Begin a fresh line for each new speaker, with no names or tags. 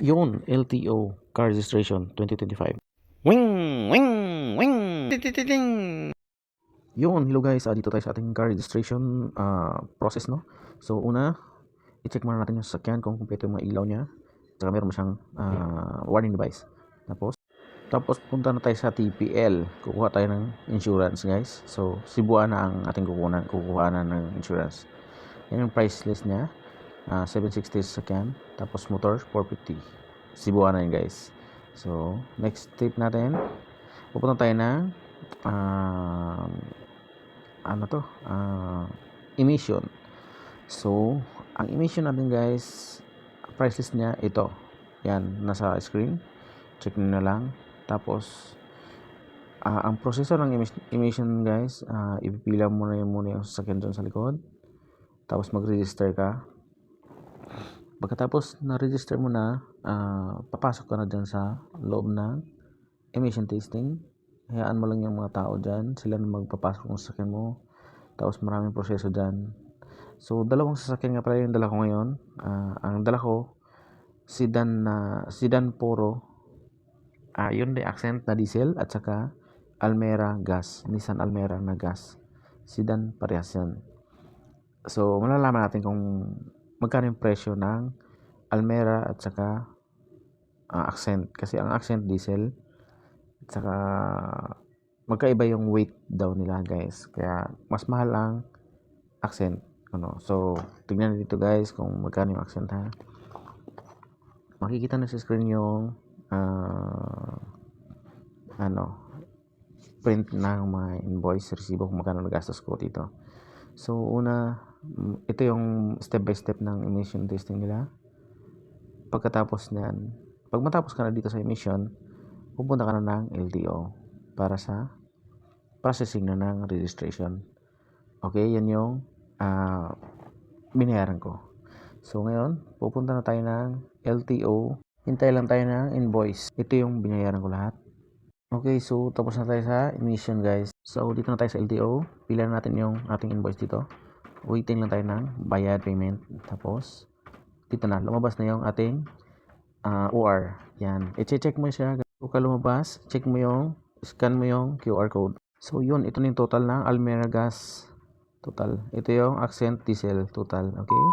Yun, LTO, car registration 2025. Wing! Wing! Wing! Tititing! Yun, hello guys, dito tayo sa ating car registration process, no? So, una, i-check muna natin yung sasakyan kung kumpleto yung mga ilaw niya. Saka meron mo siyang warning device. Tapos punta na tayo sa TPL. Kukuha tayo ng insurance, guys. So, Cebuana na ang ating kukuha na ng insurance. Yan yung price list niya. 760 sa sasakyan. Tapos motor, 450. Cebuana na yun, guys. So, next step natin, pupunta tayo ng emission. So, ang emission natin, guys, price list niya ito. Yan, nasa screen. Check nyo na lang. Tapos, ang proseso ng emission, guys, ipipila mo na muna yung sasakyan dyan sa likod. Tapos, mag-register ka. Pagkatapos na-register mo na, papasok ka na dyan sa loob ng emission testing. Hayaan mo lang yung mga tao dyan. Sila na magpapasok ng sasakyan mo. Tapos, maraming proseso dyan. So, dalawang sasakyan nga pala yung dala ko ngayon. Ang dala ko, sedan Poro, Hyundai Accent na diesel, at saka Almera gas, Nissan Almera na gas. Sedan parehas yan. So, malalaman natin kung magkano yung presyo ng Almera at saka Accent. Kasi ang Accent diesel, at saka magkaiba yung weight daw nila, guys. Kaya mas mahal ang Accent. So, tignan dito, guys, kung magkano yung Accent, ha. Makikita na sa screen yung print ng mga invoice, resibo kung magkano nagastos ko dito. So, una, ito yung step by step ng emission testing nila. Pagkatapos niyan, pag matapos ka na dito sa emission, pupunta ka na ng LTO para sa processing na ng registration. Okay, yan yung binayaran ko. So, ngayon, pupunta na tayo ng LTO. Hintay lang tayo ng invoice. Ito yung binayaran ko lahat. Okay, so tapos na tayo sa emission, guys. So, dito na tayo sa LTO. Pila na natin yung ating invoice dito. Waiting lang tayo ng bayad payment. Tapos, dito na. Lumabas na yung ating OR. Yan. I-check mo siya. Kung ka lumabas, check mo yung, scan mo yung QR code. So, yun. Ito na yung total ng Almera Gas. Total. Ito yung Accent Diesel total. Okay?